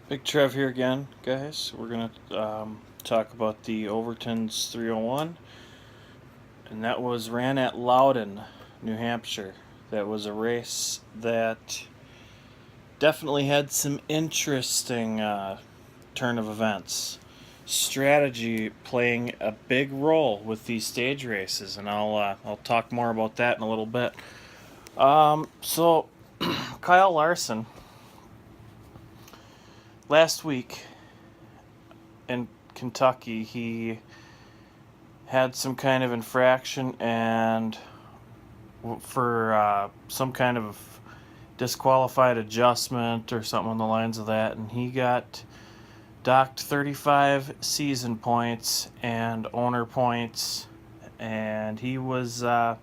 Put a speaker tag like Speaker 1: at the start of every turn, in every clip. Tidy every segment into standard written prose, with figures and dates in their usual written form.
Speaker 1: Big Trev here again, guys. We're going to talk about the Overton's 301, and that was ran at Loudon, New Hampshire. That was a race that definitely had some interesting turn of events. Strategy playing a big role with these stage races, and I'll talk more about that in a little bit. So Kyle Larson last week in Kentucky, he had some kind of infraction and for some kind of disqualified adjustment or something on the lines of that, and he got docked 35 season points and owner points, and he was so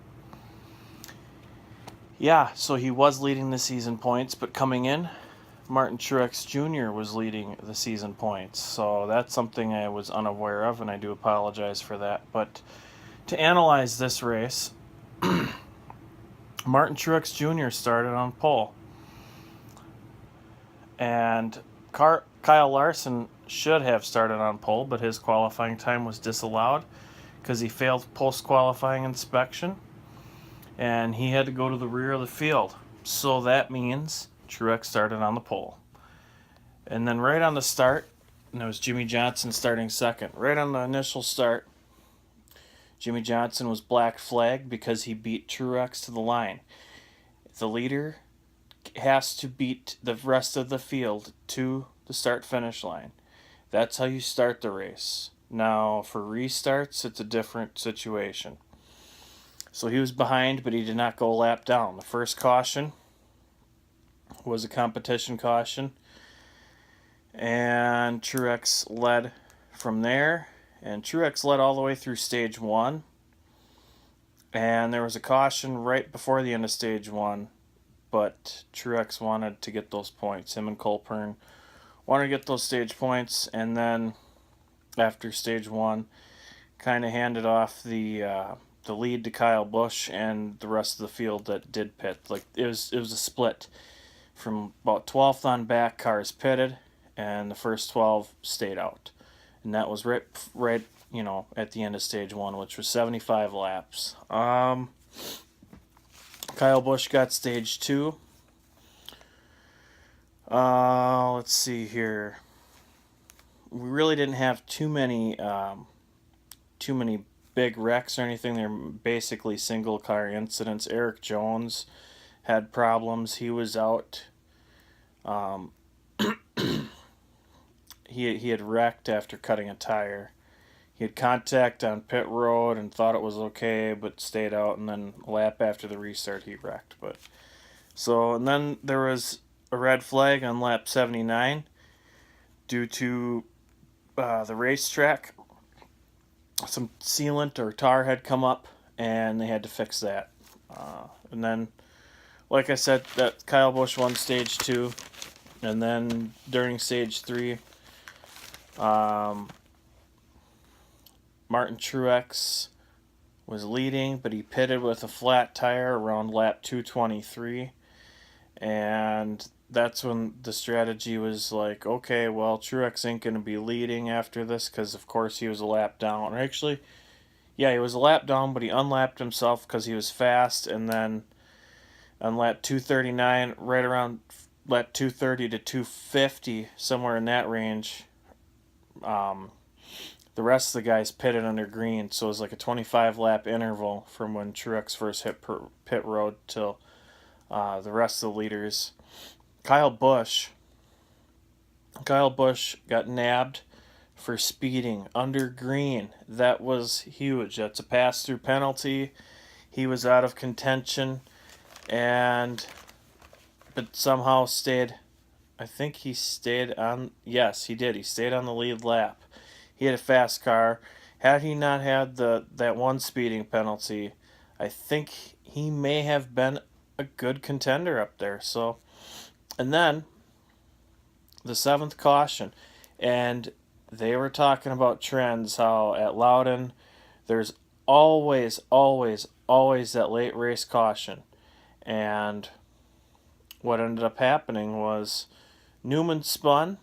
Speaker 1: he was leading the season points, but coming in, Martin Truex Jr. was leading the season points. So that's something I was unaware of, and I do apologize for that. But to analyze this race, Martin Truex Jr. started on pole. And Kyle Larson should have started on pole, but his qualifying time was disallowed because he failed post-qualifying inspection, and he had to go to the rear of the field. So that means Truex started on the pole. And then right on the start, and it was Jimmy Johnson starting second. Right on the initial start, Jimmy Johnson was black flagged because he beat Truex to the line. The leader has to beat the rest of the field to the start-finish line. That's how you start the race. Now, for restarts, it's a different situation. So he was behind, but he did not go a lap down. The first caution was a competition caution, and Truex led from there. And Truex led all the way through stage one. And there was a caution right before the end of stage one, but Truex wanted to get those points. Him and Colpern wanted to get those stage points, and then after stage one, kind of handed off the lead to Kyle Busch and the rest of the field that did pit. Like it was a split from about 12th on back. Cars pitted, and the first 12 stayed out, and that was right at the end of stage one, which was 75 laps. Kyle Busch got stage two. Let's see here. We really didn't have too many big wrecks or anything. They're basically single car incidents. Eric Jones had problems. He was out. He had wrecked after cutting a tire. He had contact on pit road and thought it was okay, but stayed out. And then a lap after the restart, he wrecked. And then there was a red flag on lap 79 due to the racetrack. Some sealant or tar had come up, and they had to fix that. And then, like I said, that Kyle Busch won stage two, and then during stage three, Martin Truex was leading, but he pitted with a flat tire around lap 223, and that's when the strategy was like, okay, well, Truex ain't going to be leading after this because, of course, he was a lap down. Or actually, yeah, he was a lap down, but he unlapped himself because he was fast, and then on lap 239, right around lap 230 to 250, somewhere in that range, the rest of the guys pitted under green, so it was like a 25 lap interval from when Truex first hit pit road till the rest of the leaders. Kyle Busch got nabbed for speeding under green. That was huge. That's a pass-through penalty. He was out of contention, but somehow stayed. I think he stayed on. Yes, he did. He stayed on the lead lap. He had a fast car. Had he not had that one speeding penalty, I think he may have been a good contender up there. So, and then the seventh caution, and they were talking about trends. How at Loudon, there's always that late race caution, and what ended up happening was Newman spun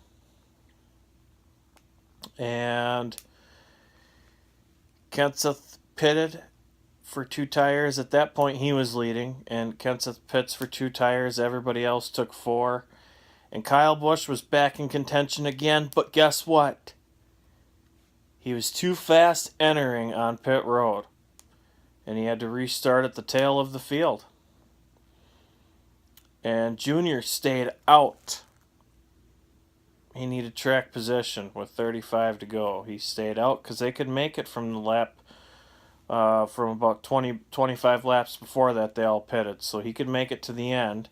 Speaker 1: and Kenseth pitted for 2 tires. At that point, he was leading, and Kenseth pits for 2 tires. Everybody else took 4. And Kyle Busch was back in contention again, but guess what? He was too fast entering on pit road, and he had to restart at the tail of the field. And Junior stayed out. He needed track position with 35 to go. He stayed out because they could make it from the lap, from about 25 laps before that, they all pitted. So he could make it to the end,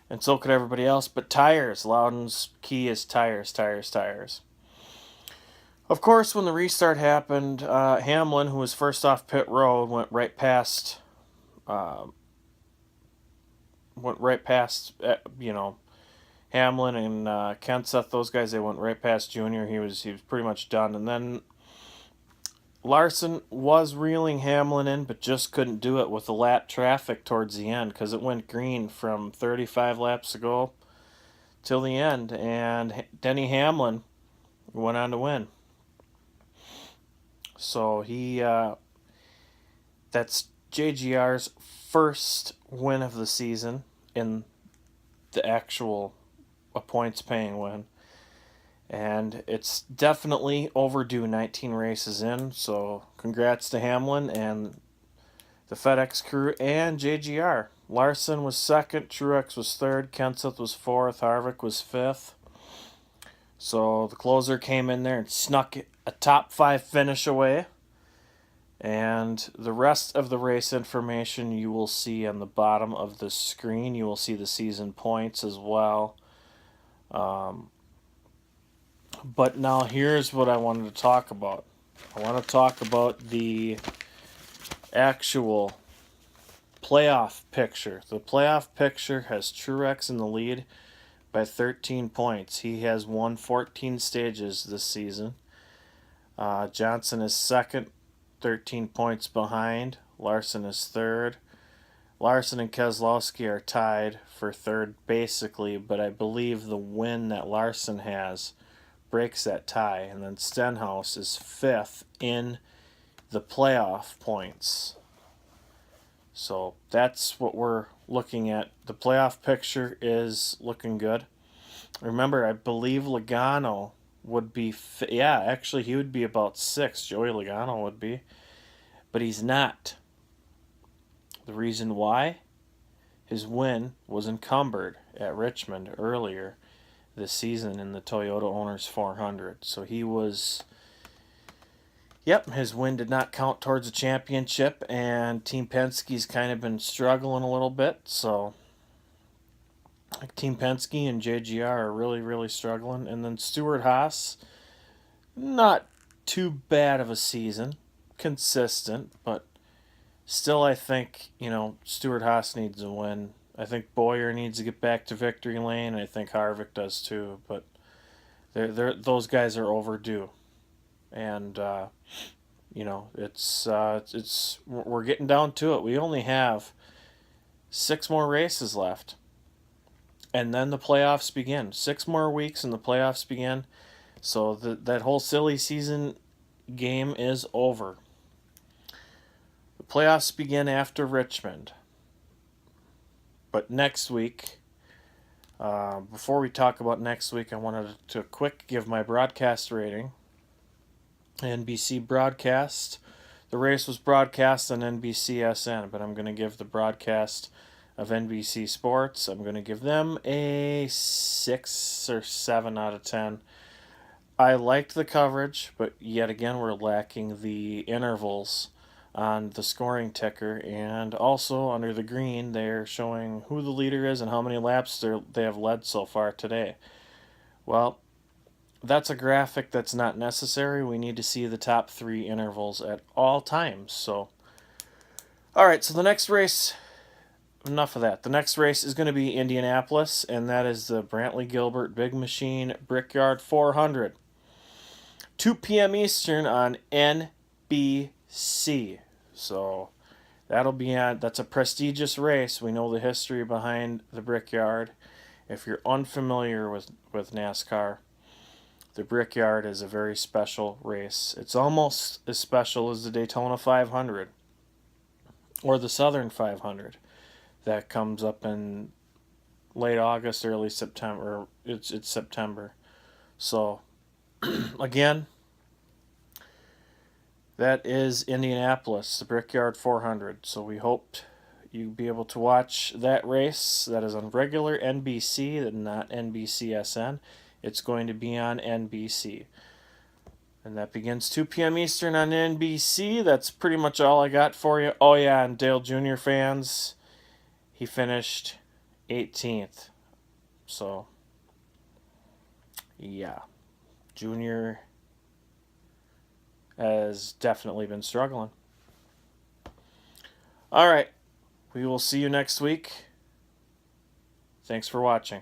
Speaker 1: and so could everybody else. But tires, Loudon's key is tires. Of course, when the restart happened, Hamlin, who was first off pit road, went right past, Hamlin and Kenseth. Those guys, they went right past Junior. He was pretty much done. And then Larson was reeling Hamlin in, but just couldn't do it with the lap traffic towards the end because it went green from 35 laps ago till the end. And Denny Hamlin went on to win. So that's JGR's first win of the season in the actual points paying win. And it's definitely overdue, 19 races in. So congrats to Hamlin and the FedEx crew and JGR. Larson was second, Truex was third, Kenseth was fourth, Harvick was fifth. So the closer came in there and snuck a top 5 finish away. And the rest of the race information you will see on the bottom of the screen. You will see the season points as well. But now here's what I wanted to talk about. I want to talk about the actual playoff picture. The playoff picture has Truex in the lead by 13 points. He has won 14 stages this season. Johnson is second, 13 points behind. Larson is third. Larson and Keselowski are tied for third basically, but I believe the win that Larson has breaks that tie. And then Stenhouse is fifth in the playoff points. So that's what we're looking at. The playoff picture is looking good. Remember, I believe Logano would be... actually, he would be about 6th. Joey Logano would be. But he's not. The reason why? His win was encumbered at Richmond earlier this season in the Toyota Owners 400. So he was... his win did not count towards the championship, and Team Penske's kind of been struggling a little bit. So Team Penske and JGR are really, really struggling. And then Stewart-Haas, not too bad of a season. Consistent, but still I think, Stewart-Haas needs a win. I think Bowyer needs to get back to victory lane. I think Harvick does too, but those guys are overdue. And, we're getting down to it. We only have 6 more races left. And then the playoffs begin. 6 more weeks and the playoffs begin. So that whole silly season game is over. The playoffs begin after Richmond. But next week, before we talk about next week, I wanted to quick give my broadcast rating. NBC broadcast. The race was broadcast on NBCSN, but I'm going to give the broadcast of NBC Sports, I'm going to give them a 6 or 7 out of 10. I liked the coverage, but yet again we're lacking the intervals on the scoring ticker, and also under the green they're showing who the leader is and how many laps they have led so far today. Well, that's a graphic that's not necessary. We need to see the top 3 intervals at all times. So, all right, so the next race, enough of that. The next race is going to be Indianapolis, and that is the Brantley Gilbert Big Machine Brickyard 400. 2 p.m. Eastern on NBC. So that's a prestigious race. We know the history behind the Brickyard. If you're unfamiliar with NASCAR, the Brickyard is a very special race. It's almost as special as the Daytona 500 or the Southern 500 that comes up in late August, early September. It's September. So, again, that is Indianapolis, the Brickyard 400. So we hope you'll be able to watch that race. That is on regular NBC, not NBCSN. It's going to be on NBC. And that begins 2 p.m. Eastern on NBC. That's pretty much all I got for you. Oh, yeah, and Dale Jr. fans, he finished 18th. So, yeah. Junior has definitely been struggling. All right. We will see you next week. Thanks for watching.